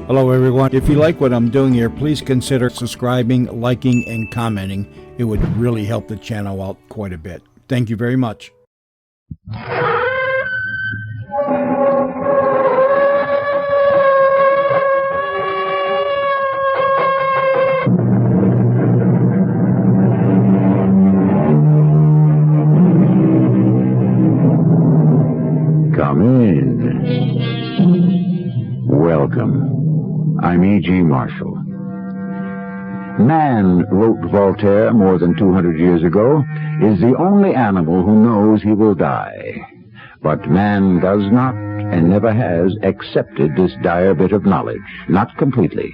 Hello everyone. If you like what I'm doing here, please consider subscribing, liking, and commenting. It would really help the channel out quite a bit. Thank you very much. Come in. Welcome. I'm E.G. Marshall. Man, wrote Voltaire more than 200 years ago, is the only animal who knows he will die. But man does not, and never has, accepted this dire bit of knowledge, not completely.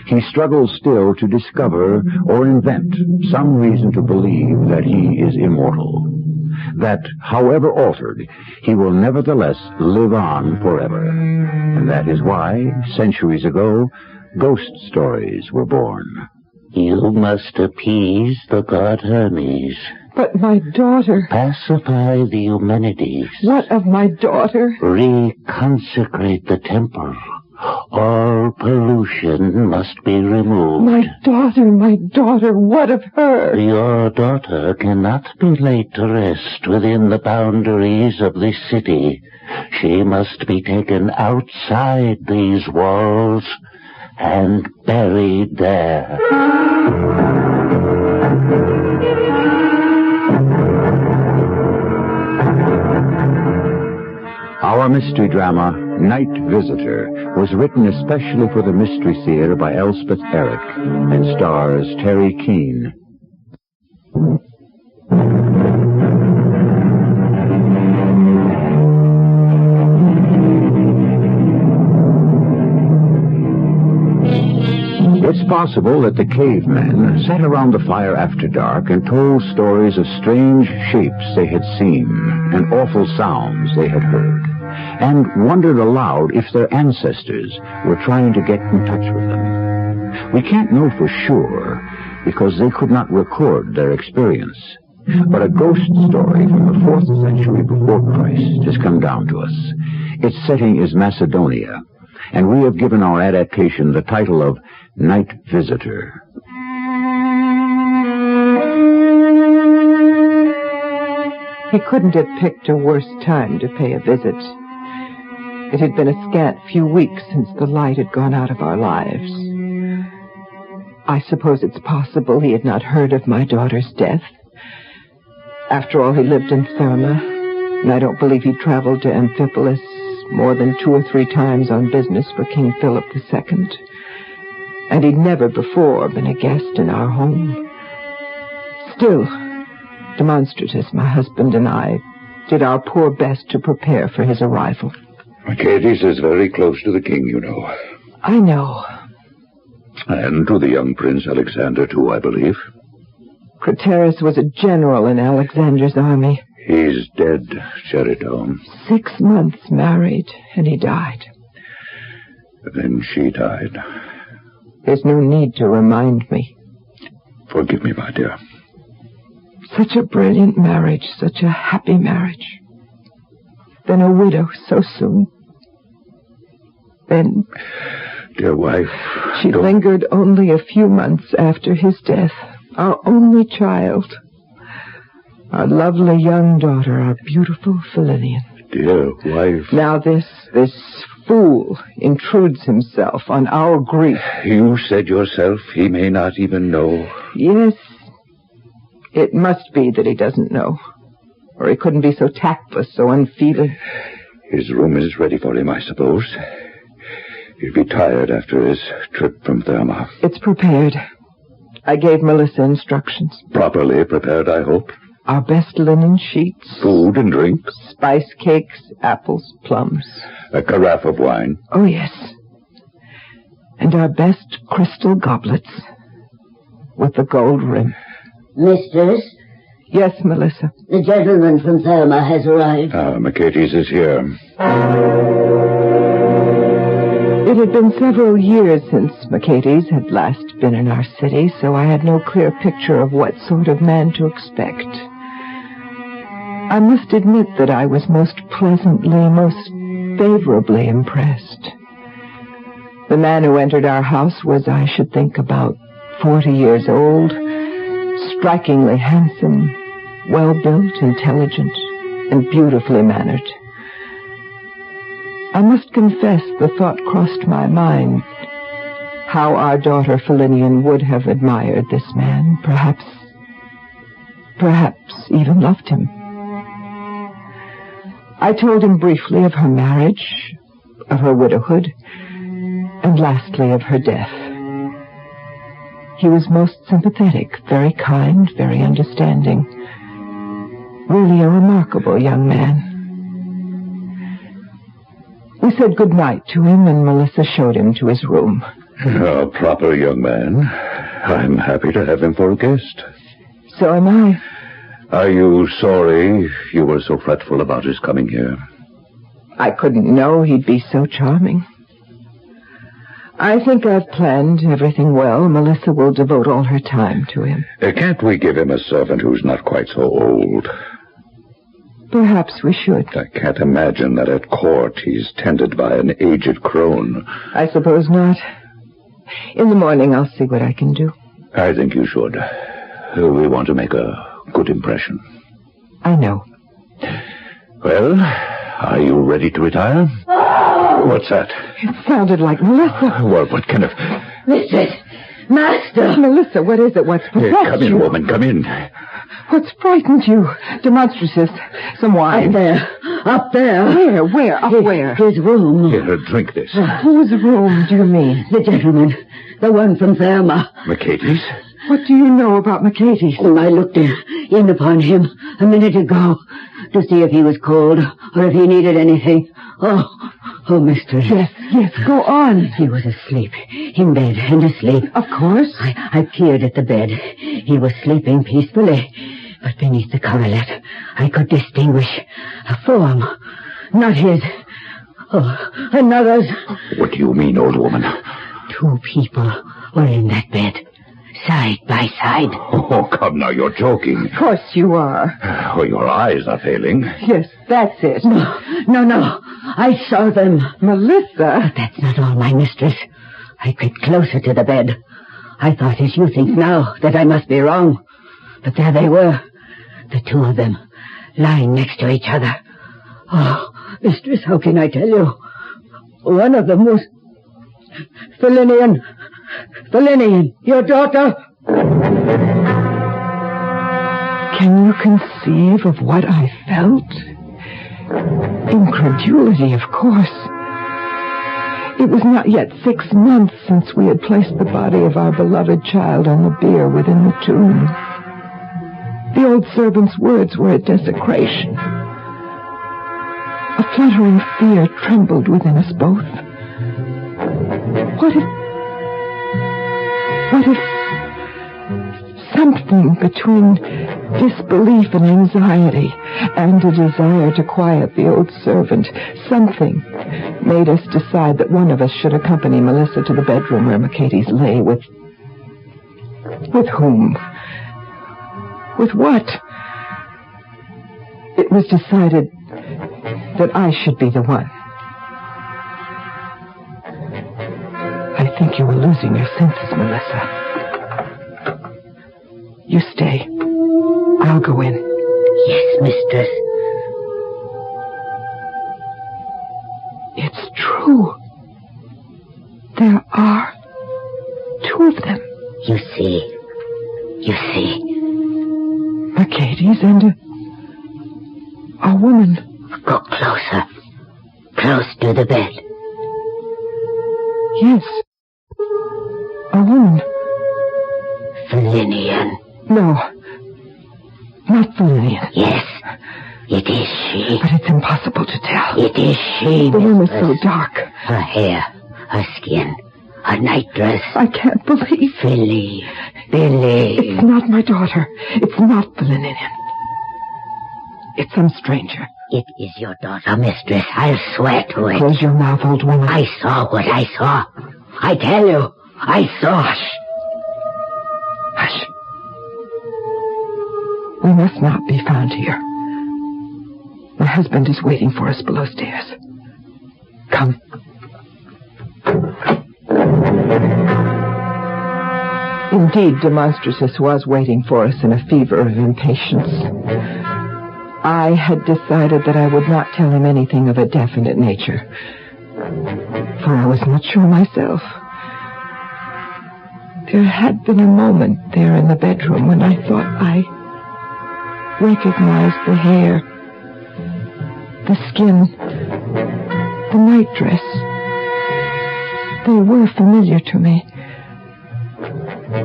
He struggles still to discover or invent some reason to believe that he is immortal. That, however altered, he will nevertheless live on forever. And that is why, centuries ago, ghost stories were born. You must appease the god Hermes. But my daughter... Pacify the Eumenides. What of my daughter? Reconsecrate the temple. All pollution must be removed. My daughter, what of her? Your daughter cannot be laid to rest within the boundaries of this city. She must be taken outside these walls and buried there. Our mystery drama, Night Visitor, was written especially for the Mystery Theater by Elspeth Eric and stars Teri Keane. It's possible that the cavemen sat around the fire after dark and told stories of strange shapes they had seen and awful sounds they had heard, and wondered aloud if their ancestors were trying to get in touch with them. We can't know for sure because they could not record their experience, but a ghost story from the 4th century before Christ has come down to us. Its setting is Macedonia, and we have given our adaptation the title of Night Visitor. He couldn't have picked a worse time to pay a visit. It had been a scant few weeks since the light had gone out of our lives. I suppose it's possible he had not heard of my daughter's death. After all, he lived in Therma, and I don't believe he traveled to Amphipolis more than 2 or 3 times on business for King Philip II. And he'd never before been a guest in our home. Still, demonstratives, my husband and I did our poor best to prepare for his arrival. Mercedes is very close to the king, you know. I know. And to the young Prince Alexander, too, I believe. Craterus was a general in Alexander's army. He's dead, Sheridan. 6 months married, and he died. Then she died. There's no need to remind me. Forgive me, my dear. Such a brilliant marriage, such a happy marriage. Then a widow so soon. Then... Dear wife... She lingered only a few months after his death. Our only child. Our lovely young daughter, our beautiful Philinian. Dear wife... Now this fool intrudes himself on our grief. You said yourself he may not even know. Yes. It must be that he doesn't know. Or he couldn't be so tactless, so unfeeling. His room is ready for him, I suppose. He'll be tired after his trip from Therma. It's prepared. I gave Melissa instructions. Properly prepared, I hope. Our best linen sheets. Food and drink. Spice cakes, apples, plums. A carafe of wine. Oh, yes. And our best crystal goblets with the gold rim. Mistress? Yes, Melissa. The gentleman from Therma has arrived. Mercedes is here. It had been several years since Mercedes had last been in our city, so I had no clear picture of what sort of man to expect. I must admit that I was most pleasantly, most favorably impressed. The man who entered our house was, I should think, about 40 years old, strikingly handsome, well-built, intelligent, and beautifully mannered. I must confess the thought crossed my mind how our daughter Felinian would have admired this man, perhaps even loved him. I told him briefly of her marriage, of her widowhood, and lastly of her death. He was most sympathetic, very kind, very understanding. Really a remarkable young man. We said good night to him, and Melissa showed him to his room. A proper young man. I'm happy to have him for a guest. So am I. Are you sorry you were so fretful about his coming here? I couldn't know he'd be so charming. I think I've planned everything well. Melissa will devote all her time to him. Can't we give him a servant who's not quite so old? Perhaps we should. I can't imagine that at court he's tended by an aged crone. I suppose not. In the morning I'll see what I can do. I think you should. We want to make a good impression. I know. Well, are you ready to retire? What's that? It sounded like Melissa. Well, what kind of... Mistress! Master! Melissa, what is it? What's possessed Come in, you? woman, come in. What's frightened you? Demonstrative. Some wine. Up there. Up there. Where? Up where? His room. Here, drink this. Whose room do you mean? The gentleman. The one from Thelma. McCate's? What do you know about McCate's? I looked in upon him a minute ago to see if he was cold or if he needed anything. Oh, mistress. Yes, go on. He was asleep, in bed and asleep. Of course. I peered at the bed. He was sleeping peacefully, but beneath the coverlet I could distinguish a form, not his, another's. What do you mean, old woman? 2 people were in that bed, side by side. Oh, come now, you're joking. Of course you are. Oh, your eyes are failing. Yes, that's it. No, I saw them. Melissa. But that's not all, my mistress. I crept closer to the bed. I thought, as you think now, that I must be wrong. But there they were, the 2 of them, lying next to each other. Oh, mistress, how can I tell you? One of them was... Felinian, your daughter. Can you conceive of what I felt? Incredulity, of course. It was not yet 6 months since we had placed the body of our beloved child on the bier within the tomb. The old servant's words were a desecration. A fluttering fear trembled within us both. What if something between disbelief and anxiety and a desire to quiet the old servant, something made us decide that one of us should accompany Melissa to the bedroom where McCate's lay with whom? With what? It was decided that I should be the one. I think you were losing your senses, Melissa. You stay. I'll go in. Yes, mistress. It's true. There are 2 of them. You see. McCate's and a woman. Go closer. Close to the bed. Yes. A woman. Felinian. No. Not Felinian. Yes. It is she. But it's impossible to tell. It is she, The room is mistress. so dark. Her hair, her skin, her nightdress. I can't believe. Billy. It's not my daughter. It's not Felinian. It's some stranger. It is your daughter, mistress. I'll swear to it. Close your mouth, old woman. I saw what I saw. I tell you, I saw. Hush. We must not be found here. My husband is waiting for us below stairs. Come. Indeed, Demonstratus was waiting for us in a fever of impatience. I had decided that I would not tell him anything of a definite nature, for I was not sure myself. There had been a moment there in the bedroom when I thought I recognized the hair, the skin, the nightdress. They were familiar to me.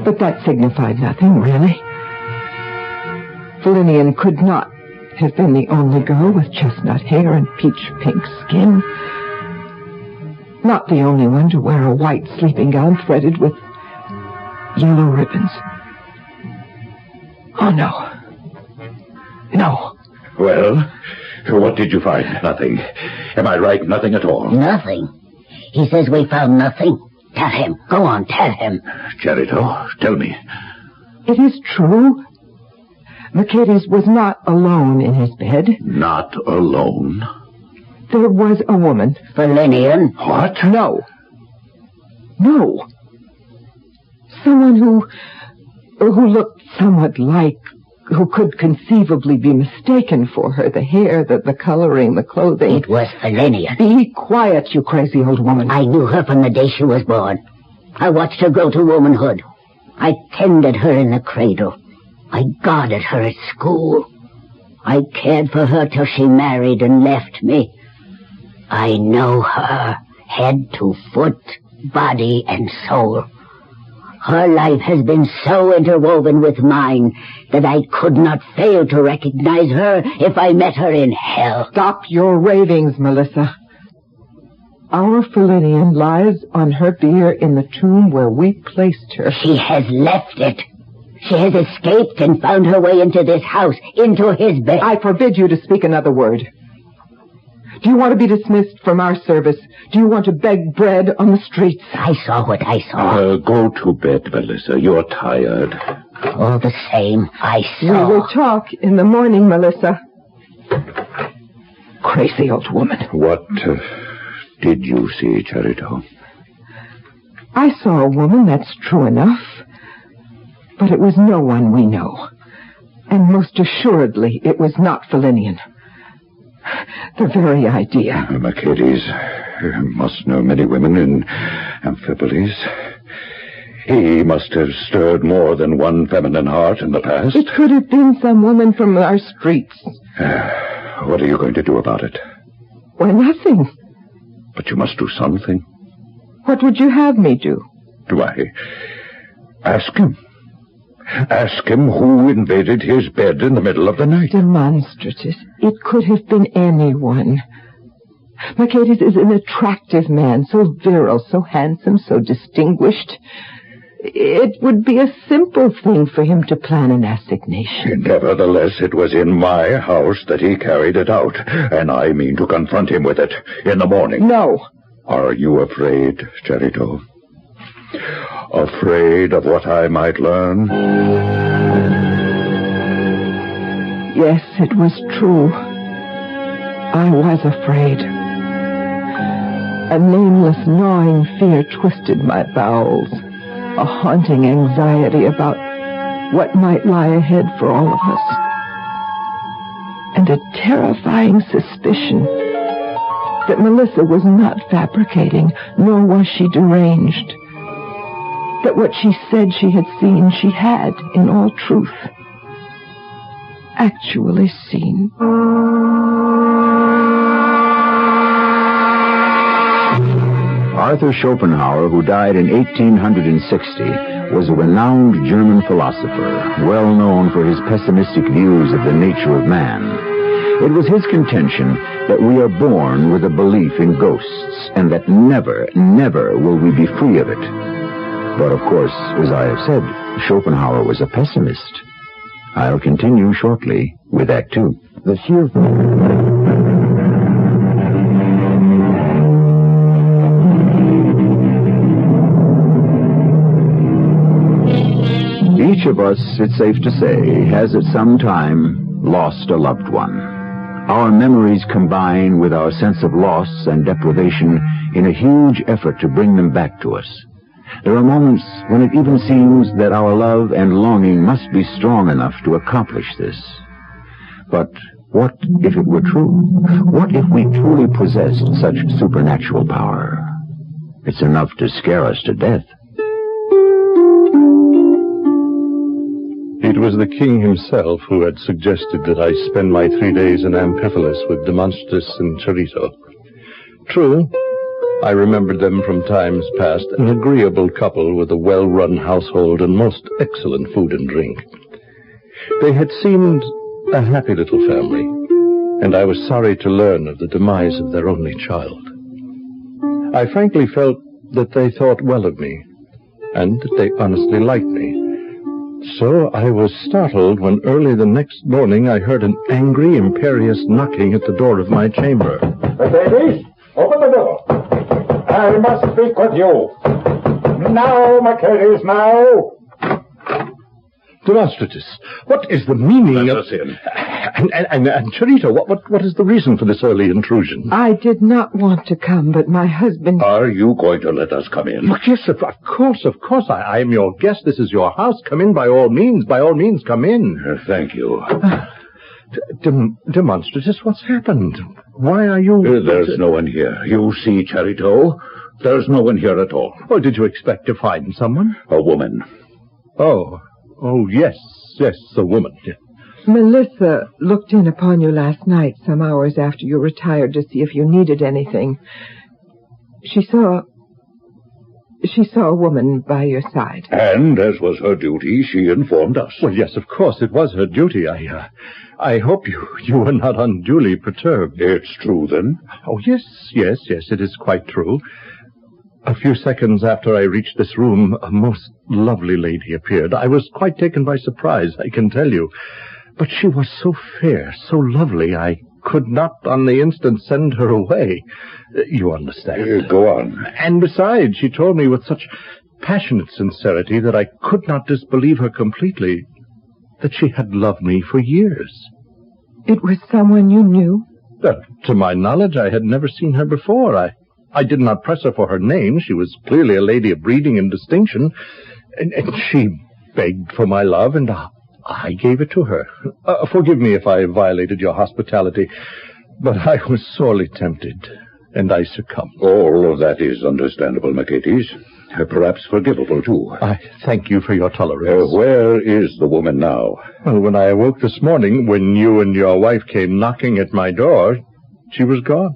But that signified nothing, really. Felinian could not have been the only girl with chestnut hair and peach-pink skin. Not the only one to wear a white sleeping gown threaded with yellow ribbons. Oh, no. No. Well, what did you find? Nothing. Am I right? Nothing at all? Nothing. He says we found nothing. Tell him. Go on, tell him. Charito, tell me. It is true. Mercedes was not alone in his bed. Not alone? There was a woman. Felinian. What? No. No. Someone who looked somewhat like, who could conceivably be mistaken for her. The hair, the coloring, the clothing. It was Felinian. Be quiet, you crazy old woman. I knew her from the day she was born. I watched her grow to womanhood. I tended her in the cradle. I guarded her at school. I cared for her till she married and left me. I know her, head to foot, body and soul. Her life has been so interwoven with mine that I could not fail to recognize her if I met her in hell. Stop your ravings, Melissa. Our Felinian lies on her bier in the tomb where we placed her. She has left it. She has escaped and found her way into this house, into his bed. I forbid you to speak another word. Do you want to be dismissed from our service? Do you want to beg bread on the streets? I saw what I saw. Go to bed, Melissa. You're tired. All the same, I We saw. will talk in the morning, Melissa. Crazy old woman. What did you see, Charito? I saw a woman, that's true enough. But it was no one we know. And most assuredly, it was not Felinian. The very idea. Mercedes must know many women in Amphipolis. He must have stirred more than one feminine heart in the past. It could have been some woman from our streets. What are you going to do about it? Why, nothing. But you must do something. What would you have me do? Do I ask him? Ask him who invaded his bed in the middle of the night. Demonstratus. It could have been anyone. Mercedes is an attractive man, so virile, so handsome, so distinguished. It would be a simple thing for him to plan an assignation. Nevertheless, it was in my house that he carried it out, and I mean to confront him with it in the morning. No. Are you afraid, Charito? Afraid of what I might learn? Yes, it was true. I was afraid. A nameless, gnawing fear twisted my bowels. A haunting anxiety about what might lie ahead for all of us. And a terrifying suspicion that Melissa was not fabricating, nor was she deranged. That what she said she had seen, she had, in all truth, actually seen. Arthur Schopenhauer, who died in 1860, was a renowned German philosopher, well known for his pessimistic views of the nature of man. It was his contention that we are born with a belief in ghosts, and that never, never will we be free of it. But of course, as I have said, Schopenhauer was a pessimist. I'll continue shortly with Act Two. The sheer... Each of us, it's safe to say, has at some time lost a loved one. Our memories combine with our sense of loss and deprivation in a huge effort to bring them back to us. There are moments when it even seems that our love and longing must be strong enough to accomplish this. But what if it were true? What if we truly possessed such supernatural power? It's enough to scare us to death. It was the king himself who had suggested that I spend my 3 days in Amphipolis with Demonstratus and Charito. True, I remembered them from times past, an agreeable couple with a well-run household and most excellent food and drink. They had seemed a happy little family, and I was sorry to learn of the demise of their only child. I frankly felt that they thought well of me, and that they honestly liked me. So I was startled when early the next morning I heard an angry, imperious knocking at the door of my chamber. Mercedes, open the door. I must speak with you. Now, Mercedes, now. Demonstratus, what is the meaning Let of... us in. And Charito, what is the reason for this early intrusion? I did not want to come, but my husband... Are you going to let us come in? Yes, of course. I am your guest. This is your house. Come in by all means. By all means, come in. Thank you. Demonstratus, what's happened? Why are you... There's no one here. You see, Charito? There's no one here at all. Oh, did you expect to find someone? A woman. Oh, yes, a woman. Melissa looked in upon you last night, some hours after you retired, to see if you needed anything. She saw a woman by your side. And, as was her duty, she informed us. Well, yes, of course, it was her duty. I hope you were not unduly perturbed. It's true, then? Oh, yes, it is quite true. A few seconds after I reached this room, a most lovely lady appeared. I was quite taken by surprise, I can tell you. But she was so fair, so lovely, I could not on the instant send her away. You understand. Go on. And besides, she told me with such passionate sincerity that I could not disbelieve her completely, that she had loved me for years. It was someone you knew? To my knowledge, I had never seen her before. I did not press her for her name. She was clearly a lady of breeding and distinction, and she begged for my love, and I gave it to her. Forgive me if I violated your hospitality, but I was sorely tempted, and I succumbed. All of that is understandable, Mercedes. Perhaps forgivable, too. I thank you for your tolerance. Where is the woman now? Well, when I awoke this morning, when you and your wife came knocking at my door, she was gone.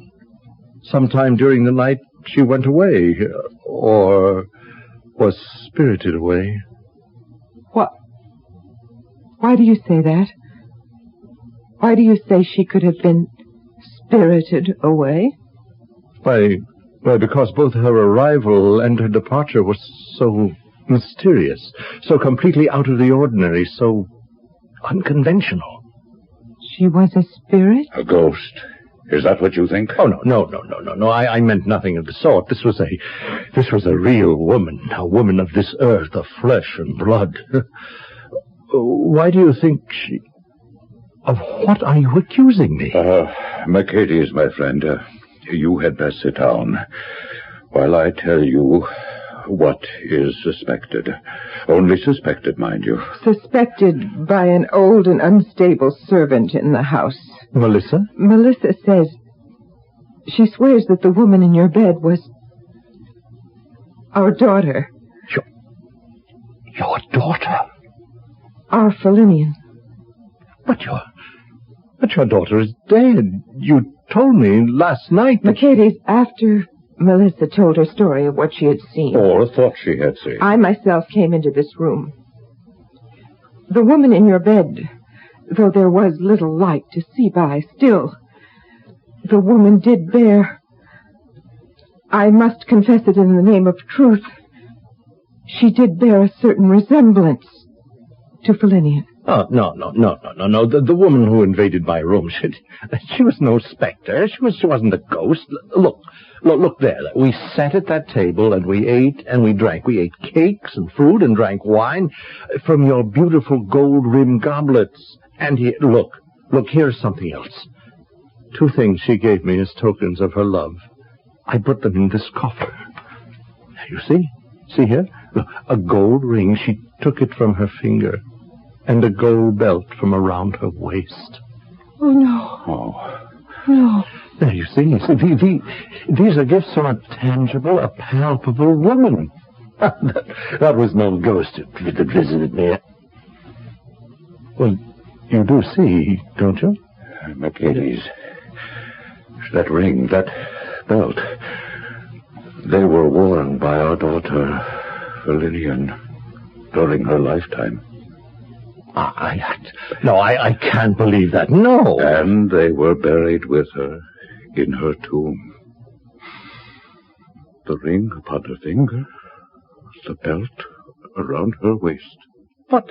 Sometime during the night, she went away, or was spirited away. What? Why do you say that? Why do you say she could have been spirited away? Why, because both her arrival and her departure were so mysterious, so completely out of the ordinary, so unconventional. She was a spirit? A ghost. Is that what you think? Oh, no. I meant nothing of the sort. This was a real woman, a woman of this earth, of flesh and blood. Why do you think she... Of what are you accusing me? Mercedes, my friend, you had best sit down while I tell you what is suspected. Only suspected, mind you. Suspected by an old and unstable servant in the house. Melissa? Melissa says... She swears that the woman in your bed was... our daughter. Your daughter? Our Felinian. But your daughter is dead. You told me last night that... Mercedes, after Melissa told her story of what she had seen... Or thought she had seen. I myself came into this room. The woman in your bed, though there was little light to see by, still, the woman did bear... I must confess it in the name of truth. She did bear a certain resemblance to Felinian. Oh, no. The woman who invaded my room, she was no specter. She wasn't a ghost. Look there. We sat at that table and we ate and we drank. We ate cakes and fruit and drank wine from your beautiful gold-rimmed goblets. And here, look, here's something else. 2 things she gave me as tokens of her love. I put them in this coffer. You see? See here? Look, a gold ring. She took it from her finger. And a gold belt from around her waist. Oh, no. Oh. No. There, you see. These are gifts from a tangible, a palpable woman. That was no ghost that visited me. Well, you do see, don't you? Mercedes, that ring, that belt, they were worn by our daughter, Lillian, during her lifetime. I can't believe that. No. And they were buried with her in her tomb. The ring upon her finger, the belt around her waist. But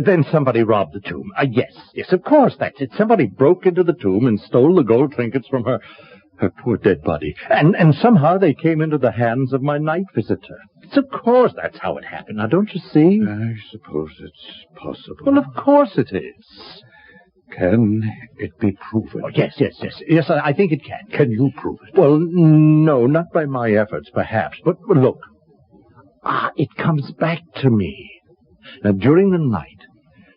then somebody robbed the tomb. Yes, of course, that's it. Somebody broke into the tomb and stole the gold trinkets from her poor dead body. And somehow they came into the hands of my night visitor. Of course that's how it happened. Now, don't you see? I suppose it's possible. Well, of course it is. Can it be proven? Oh, yes, I think it can. Can you prove it? Well, no, not by my efforts, perhaps. But look, it comes back to me. Now, during the night,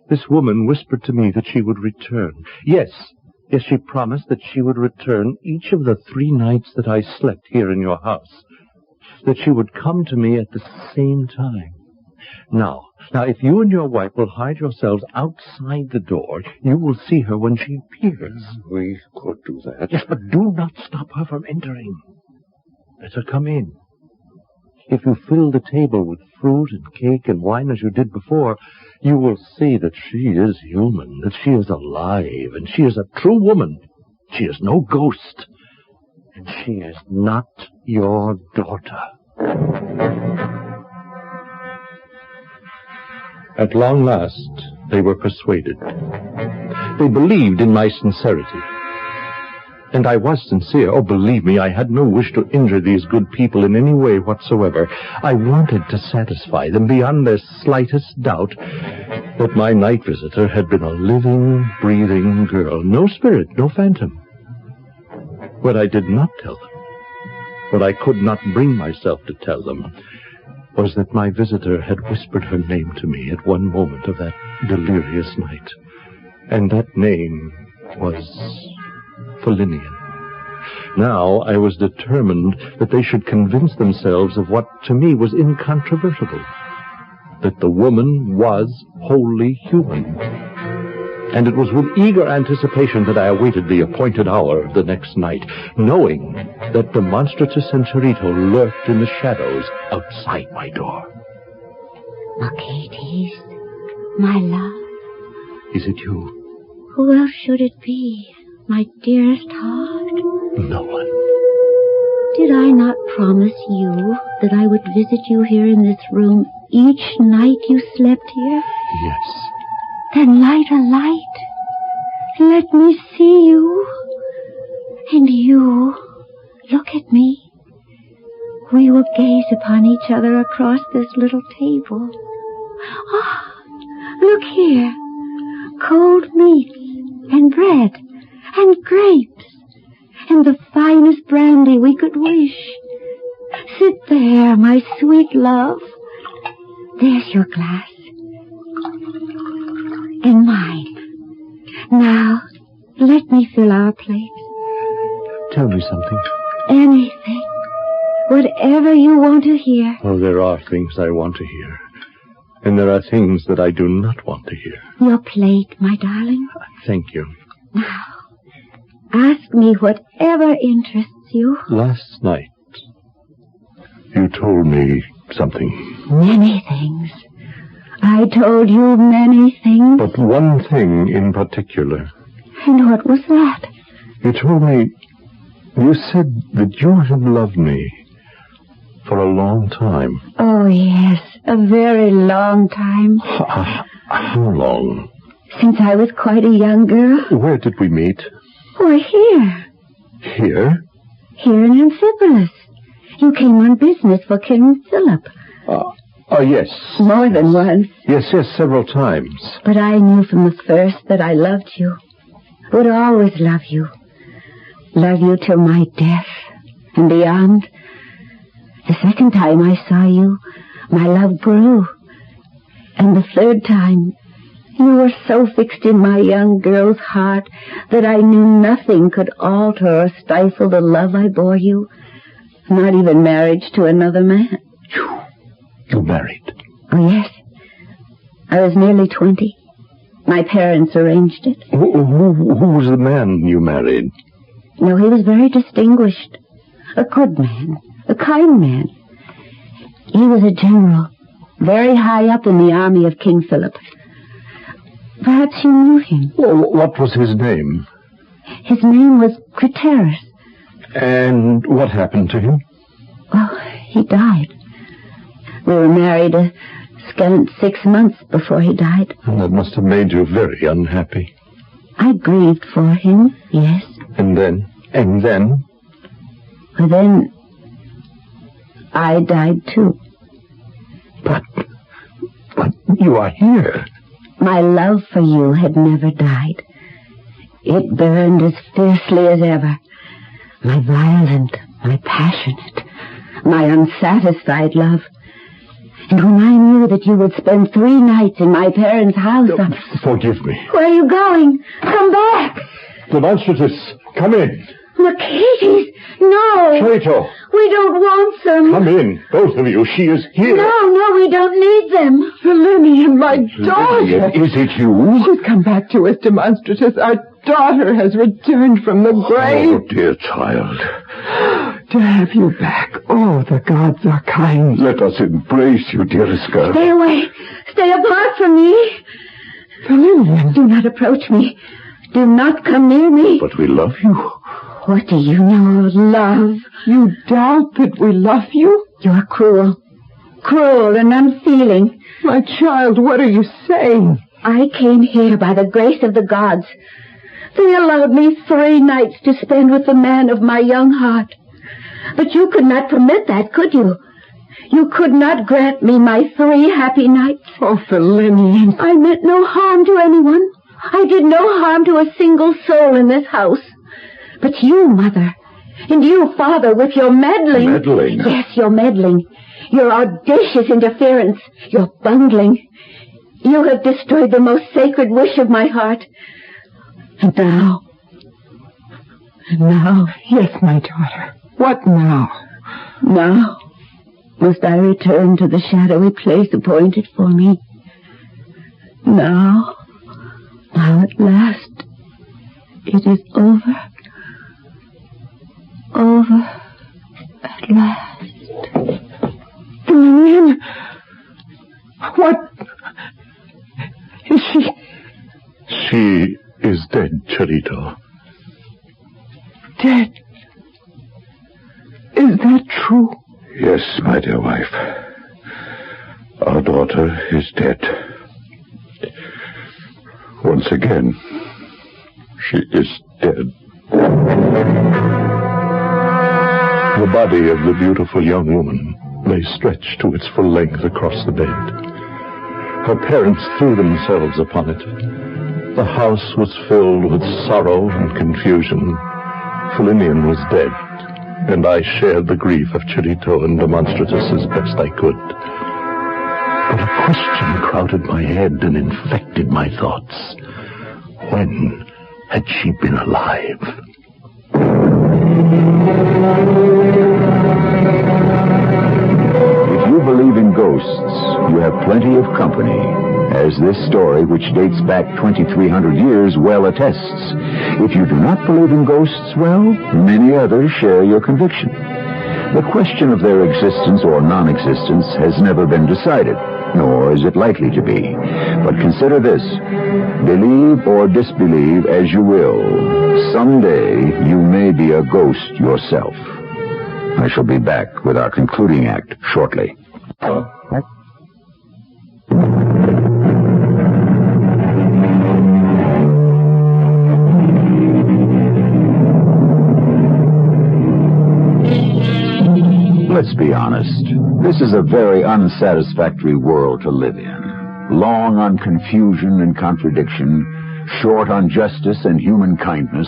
this woman whispered to me that she would return. Yes, she promised that she would return each of the 3 nights that I slept here in your house. That she would come to me at the same time. Now, if you and your wife will hide yourselves outside the door, you will see her when she appears. We could do that. Yes, but do not stop her from entering. Let her come in. If you fill the table with fruit and cake and wine as you did before, you will see that she is human, that she is alive, and she is a true woman. She is no ghost. And she is not your daughter. At long last, they were persuaded. They believed in my sincerity. And I was sincere. Oh, believe me, I had no wish to injure these good people in any way whatsoever. I wanted to satisfy them beyond their slightest doubt that my night visitor had been a living, breathing girl. No spirit, no phantom. What I did not tell them, what I could not bring myself to tell them, was that my visitor had whispered her name to me at one moment of that delirious night. And that name was Lillian. Now I was determined that they should convince themselves of what to me was incontrovertible, that the woman was wholly human. And it was with eager anticipation that I awaited the appointed hour of the next night, knowing that the monstratus Enchurito lurked in the shadows outside my door. Mercedes, my love. Is it you? Who else should it be, my dearest heart? No one. Did I not promise you that I would visit you here in this room each night you slept here? Yes. Then light a light. Let me see you. And you, look at me. We will gaze upon each other across this little table. Ah, look here. Cold meats and bread and grapes and the finest brandy we could wish. Sit there, my sweet love. There's your glass. And mine. Now, let me fill our plates. Tell me something. Anything. Whatever you want to hear. Oh, there are things I want to hear. And there are things that I do not want to hear. Your plate, my darling. Thank you. Now, ask me whatever interests you. Last night, you told me something. Many things. I told you many things. But one thing in particular. And what was that? You told me, you said that you had loved me for a long time. Oh, yes, a very long time. How long? Since I was quite a young girl. Where did we meet? Why, here. Here? Here in Amphipolis. You came on business for King Philip. Oh, yes. More than once. Yes, several times. But I knew from the first that I loved you. Would always love you. Love you till my death and beyond. The second time I saw you, my love grew. And the third time, you were so fixed in my young girl's heart that I knew nothing could alter or stifle the love I bore you, not even marriage to another man. You married? Oh, yes. I was nearly 20. My parents arranged it. Who was the man you married? No, he was very distinguished. A good man. A kind man. He was a general, very high up in the army of King Philip. Perhaps you knew him. Well, what was his name? His name was Craterus. And what happened to him? Oh, he died. We were married a scant 6 months before he died. And that must have made you very unhappy. I grieved for him, yes. And then? Well, then, I died too. But you are here. My love for you had never died. It burned as fiercely as ever. My violent, my passionate, my unsatisfied love. And when I knew that you would spend 3 nights in my parents' house... Forgive me. Where are you going? Come back! Demonstratus, come in. Mercedes, no! Traitor! We don't want them. Come in, both of you. She is here. No, we don't need them. Lillian, my daughter. Is it you? She's come back to us, Demonstratus. Our daughter has returned from the grave. Oh, dear child. To have you back. Oh, the gods are kind. Let us embrace you, dearest girl. Stay away. Stay apart from me. Lillian. Do not approach me. Do not come near me. But we love you. What do you know of love? You doubt that we love you? You're cruel. Cruel and unfeeling. My child, what are you saying? I came here by the grace of the gods. They allowed me 3 nights to spend with the man of my young heart. But you could not permit that, could you? You could not grant me my 3 happy nights. Oh, Lillian. I meant no harm to anyone. I did no harm to a single soul in this house. But you, Mother, and you, Father, with your meddling... Meddling? Yes, your meddling. Your audacious interference. Your bungling. You have destroyed the most sacred wish of my heart. And now... Yes, my daughter. What now? Now must I return to the shadowy place appointed for me. Now at last, it is over. Over at last. Lillian! What? Is she... She is dead, Charito. Dead? Is that true? Yes, my dear wife. Our daughter is dead. Once again, she is dead. The body of the beautiful young woman lay stretched to its full length across the bed. Her parents threw themselves upon it. The house was filled with sorrow and confusion. Lillian was dead, and I shared the grief of Charito and Demonstratus as best I could. But a question crowded my head and infected my thoughts. When had she been alive? If you believe in ghosts, you have plenty of company, as this story, which dates back 2,300 years, well attests. If you do not believe in ghosts, well, many others share your conviction. The question of their existence or non-existence has never been decided, nor is it likely to be. But consider this. Believe or disbelieve as you will, someday you may be a ghost yourself. I shall be back with our concluding act shortly. Let's be honest. This is a very unsatisfactory world to live in. Long on confusion and contradiction, short on justice and human kindness.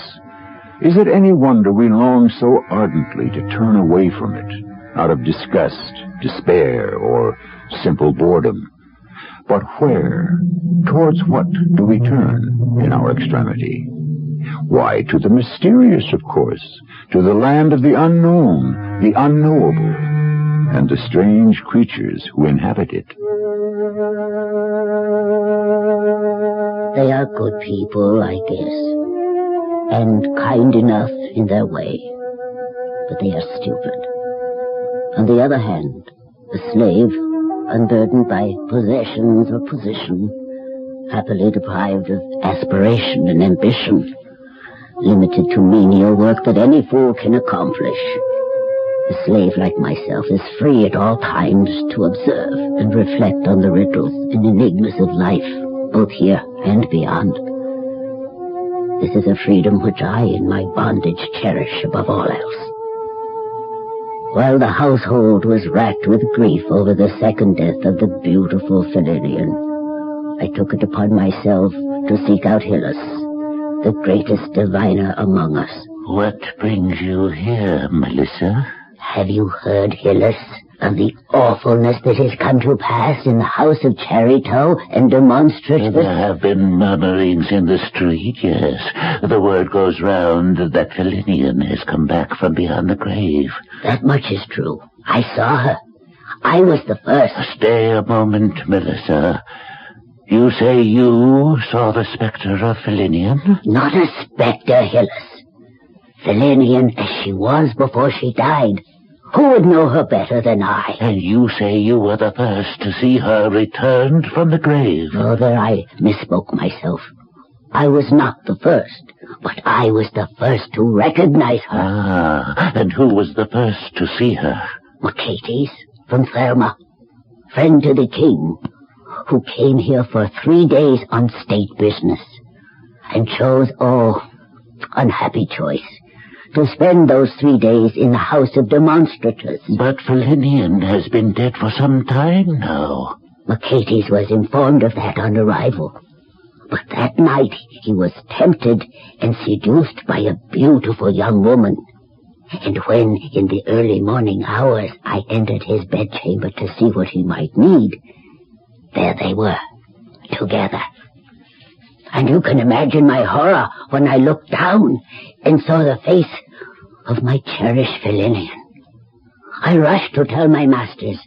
Is it any wonder we long so ardently to turn away from it? out of disgust, despair, or simple boredom. But where, towards what do we turn in our extremity? Why, to the mysterious, of course, to the land of the unknown, the unknowable, and the strange creatures who inhabit it. They are good people, I guess, and kind enough in their way, but they are stupid. On the other hand, a slave, unburdened by possessions or position, happily deprived of aspiration and ambition, limited to menial work that any fool can accomplish. A slave like myself is free at all times to observe and reflect on the riddles and enigmas of life, both here and beyond. This is a freedom which I, in my bondage, cherish above all else. While the household was racked with grief over the second death of the beautiful Felinian, I took it upon myself to seek out Hillis, the greatest diviner among us. What brings you here, Melissa? Have you heard, Hillis, of the awfulness that has come to pass in the house of Charito and Demonstrative? There have been murmurings in the street, yes. The word goes round that Felinian has come back from beyond the grave. That much is true. I saw her. I was the first. Stay a moment, Melissa. You say you saw the spectre of Felinian? Not a spectre, Hillis. Felinian as she was before she died. Who would know her better than I? And you say you were the first to see her returned from the grave? Oh, there I misspoke myself. I was not the first, but I was the first to recognize her. Ah, and who was the first to see her? Mercedes, from Therma, friend to the king, who came here for 3 days on state business, and chose, unhappy choice, to spend those 3 days in the house of Demonstrators. But Felinian has been dead for some time now. Mercedes was informed of that on arrival. But that night he was tempted and seduced by a beautiful young woman. And when, in the early morning hours, I entered his bedchamber to see what he might need, there they were, together. And you can imagine my horror when I looked down and saw the face of my cherished Felinian. I rushed to tell my masters,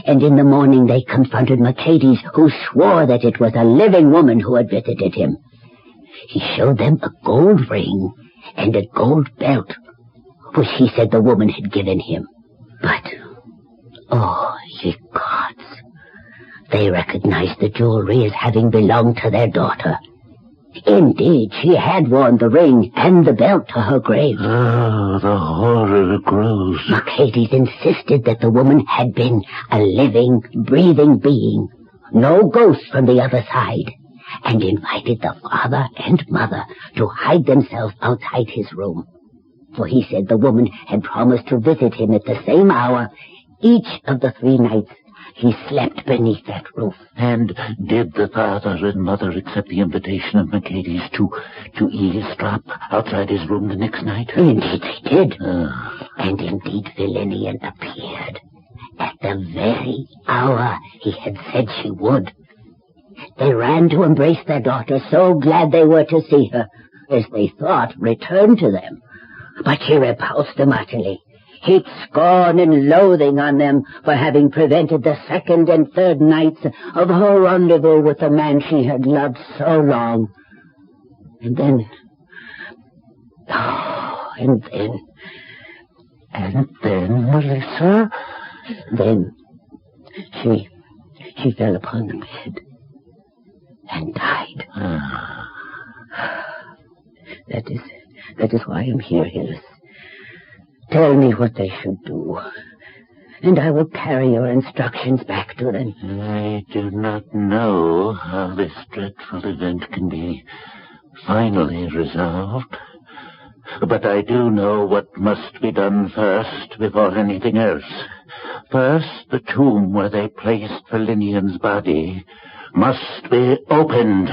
and in the morning they confronted Mercedes, who swore that it was a living woman who had visited him. He showed them a gold ring and a gold belt, which he said the woman had given him. But, ye gods, they recognized the jewelry as having belonged to their daughter. Indeed, she had worn the ring and the belt to her grave. Oh, the horror grows. Mercedes insisted that the woman had been a living, breathing being, no ghost from the other side, and invited the father and mother to hide themselves outside his room. For he said the woman had promised to visit him at the same hour each of the 3 nights he slept beneath that roof. And did the father and mother accept the invitation of Mercedes to eavesdrop outside his room the next night? Indeed they did. And indeed Felinian appeared at the very hour he had said she would. They ran to embrace their daughter, so glad they were to see her, as they thought, return to them. But she repulsed them utterly, heaped scorn and loathing on them for having prevented the 2nd and 3rd nights of her rendezvous with the man she had loved so long. And then, Melissa? Then she fell upon the bed and died. That is why I'm here, Hillis. Tell me what they should do, and I will carry your instructions back to them. I do not know how this dreadful event can be finally resolved, but I do know what must be done first before anything else. First, the tomb where they placed Felinian's body must be opened.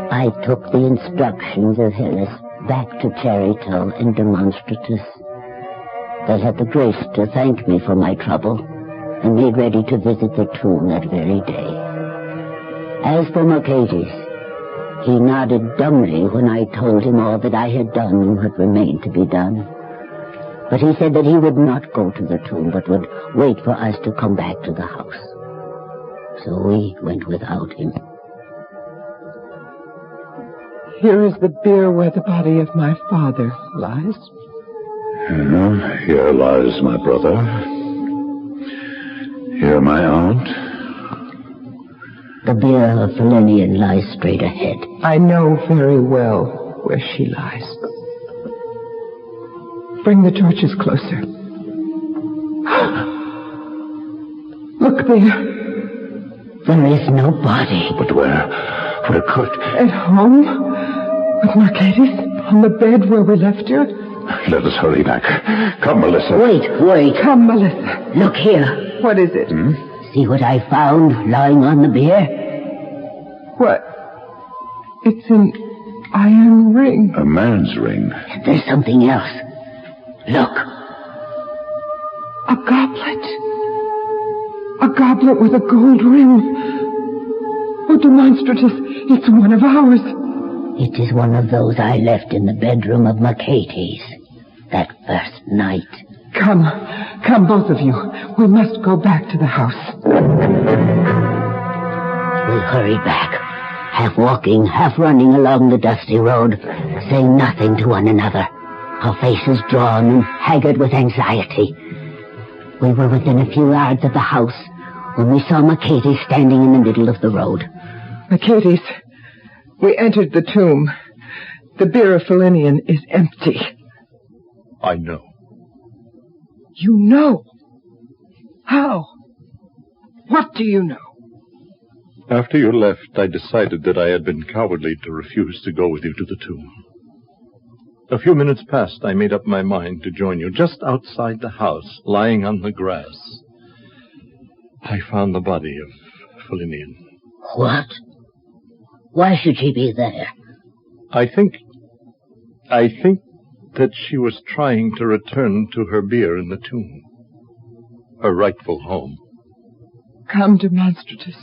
I took the instructions of Hillis back to Cherrytown and Demonstratus. They had the grace to thank me for my trouble and made ready to visit the tomb that very day. As for Mercedes, he nodded dumbly when I told him all that I had done and what remained to be done. But he said that he would not go to the tomb, but would wait for us to come back to the house. So we went without him. Here is the bier where the body of my father lies. Here lies my brother. Here my aunt. The bier of Felinian lies straight ahead. I know very well where she lies. Bring the torches closer. Look there. There is no body. But where could... At home? With Mercedes on the bed where we left her? Let us hurry back. Come, Melissa. Wait. Come, Melissa. Look here. What is it? See what I found lying on the bier? What? It's an iron ring. A man's ring. There's something else. Look. A goblet. A goblet with a gold ring. Oh, Demonstratus, it's one of ours. It is one of those I left in the bedroom of Mercedes that first night. Come, both of you. We must go back to the house. We hurried back, half walking, half running along the dusty road, saying nothing to one another, our faces drawn and haggard with anxiety. We were within a few yards of the house when we saw Mercedes standing in the middle of the road. Mercedes, we entered the tomb. The bier of Felinian is empty. I know. You know? How? What do you know? After you left, I decided that I had been cowardly to refuse to go with you to the tomb. A few minutes past, I made up my mind to join you just outside the house, lying on the grass. I found the body of Felinian. What? Why should she be there? I think that she was trying to return to her bier in the tomb. Her rightful home. Come, Demonstratus.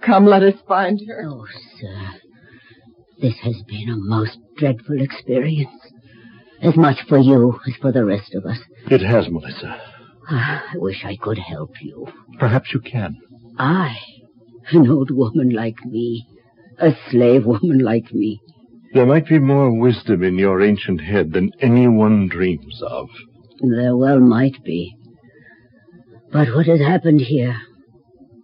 Come, let us find her. Oh, sir. This has been a most dreadful experience. As much for you as for the rest of us. It has, Melissa. I wish I could help you. Perhaps you can. I, an old woman like me, a slave woman like me. There might be more wisdom in your ancient head than anyone dreams of. There well might be. But what has happened here?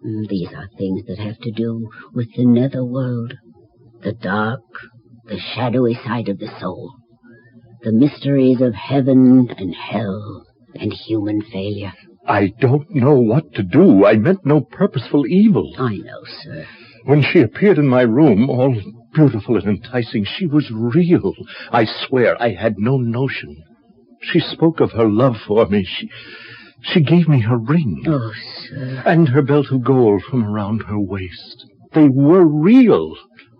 These are things that have to do with the netherworld. The dark, the shadowy side of the soul. The mysteries of heaven and hell and human failure. I don't know what to do. I meant no purposeful evil. I know, sir. When she appeared in my room, all beautiful and enticing, she was real. I swear I had no notion. She spoke of her love for me. She gave me her ring. Oh, sir. And her belt of gold from around her waist. They were real.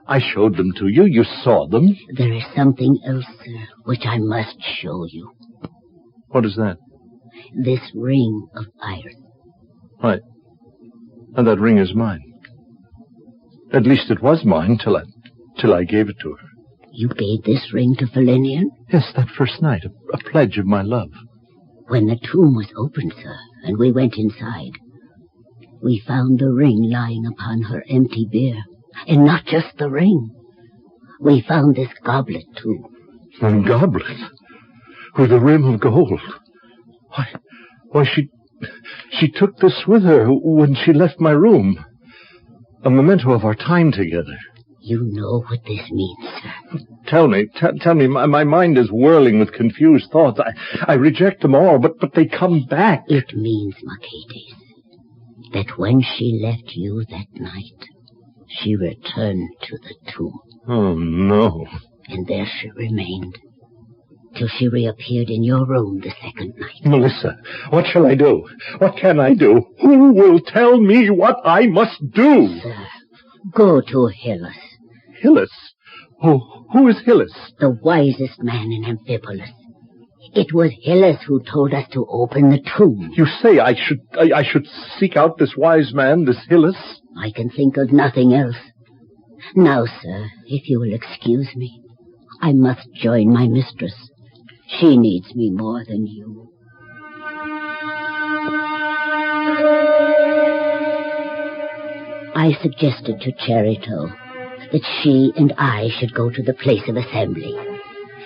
I showed them to you. You saw them. There is something else, sir, which I must show you. What is that? This ring of iron. Right. And that ring is mine. At least it was mine till I gave it to her. You gave this ring to Felinian? Yes, that first night. A pledge of my love. When the tomb was opened, sir, and we went inside, we found the ring lying upon her empty bier. And not just the ring. We found this goblet, too. A goblet? With a rim of gold? Why, she took this with her when she left my room. A memento of our time together. You know what this means, sir. Tell me, my mind is whirling with confused thoughts. I reject them all, but they come back. It means, Mercedes, that when she left you that night, she returned to the tomb. Oh, no. And there she remained, till she reappeared in your room the second night. Melissa, what shall I do? What can I do? Who will tell me what I must do? Sir, go to Hillis. Hillis? Who is Hillis? The wisest man in Amphipolis. It was Hillis who told us to open the tomb. You say I should seek out this wise man, this Hillis? I can think of nothing else. Now, sir, if you will excuse me, I must join my mistress. She needs me more than you. I suggested to Cherito that she and I should go to the place of assembly.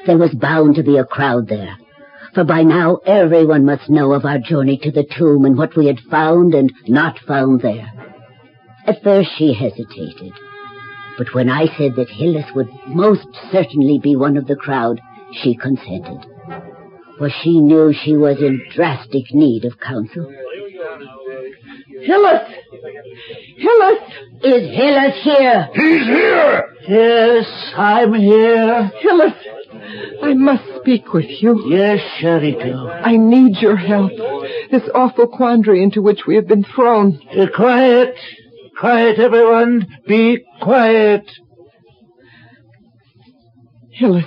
There was bound to be a crowd there, for by now everyone must know of our journey to the tomb and what we had found and not found there. At first she hesitated, but when I said that Hillis would most certainly be one of the crowd, she consented, for she knew she was in drastic need of counsel. Hillis! Hillis! Is Hillis here? He's here! Yes, I'm here. Hillis, I must speak with you. Yes, Cherito. I need your help. This awful quandary into which we have been thrown. Quiet. Quiet, everyone. Be quiet. Hillis,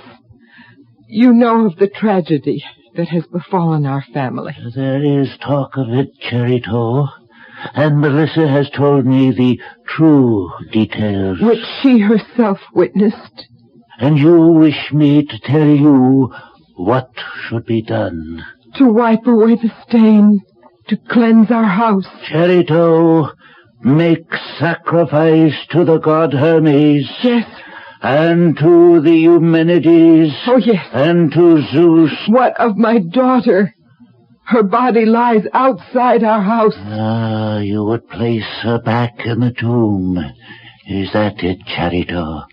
you know of the tragedy that has befallen our family. There is talk of it, Cherito. And Melissa has told me the true details. Which she herself witnessed. And you wish me to tell you what should be done. To wipe away the stain, to cleanse our house. Cherito, make sacrifice to the god Hermes. Yes. And to the Eumenides. Oh, yes. And to Zeus. What of my daughter? Her body lies outside our house. Ah, you would place her back in the tomb. Is that it, Cherito?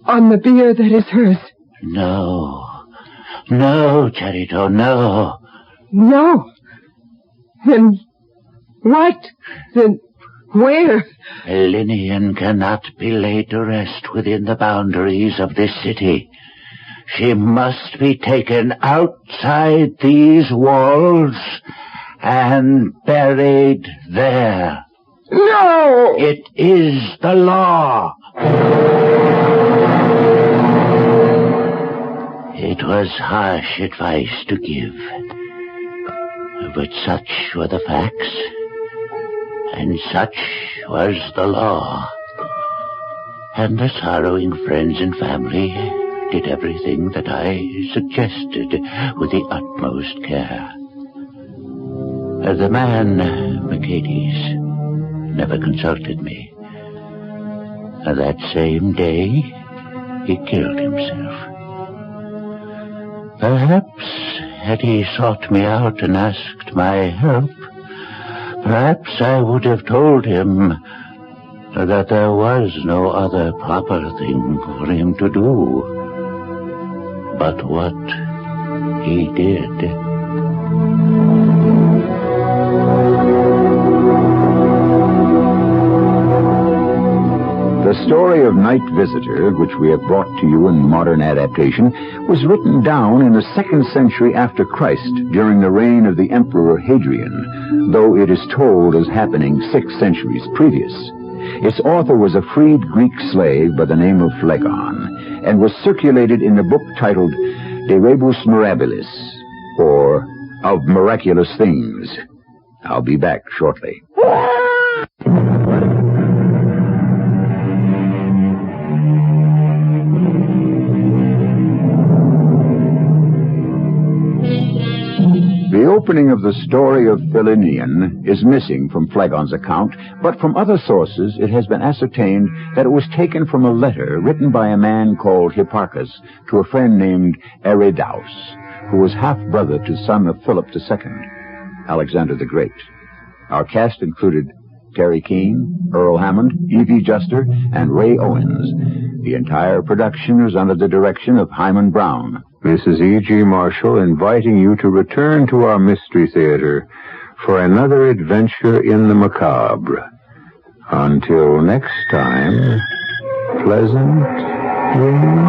On the bier that is hers. No. No, Cherito, no. No? Then what? Then where? Linian cannot be laid to rest within the boundaries of this city. She must be taken outside these walls and buried there. No! It is the law. It was harsh advice to give, but such were the facts, and such was the law. And the sorrowing friends and family did everything that I suggested with the utmost care. The man, Mercedes, never consulted me. That same day, he killed himself. Perhaps, had he sought me out and asked my help, perhaps I would have told him that there was no other proper thing for him to do. But what he did. The story of Night Visitor, which we have brought to you in modern adaptation, was written down in the 2nd century after Christ during the reign of the Emperor Hadrian, though it is told as happening 6 centuries previous. Its author was a freed Greek slave by the name of Phlegon, and was circulated in a book titled De Rebus Mirabilis, or Of Miraculous Things. I'll be back shortly. The opening of the story of Philinian is missing from Phlegon's account, but from other sources it has been ascertained that it was taken from a letter written by a man called Hipparchus to a friend named Eridaus, who was half-brother to son of Philip II, Alexander the Great. Our cast included Teri Keane, Earl Hammond, Evie Juster, and Ray Owens. The entire production was under the direction of Hyman Brown. This is E.G. Marshall inviting you to return to our Mystery Theater for another adventure in the macabre. Until next time, pleasant dreams.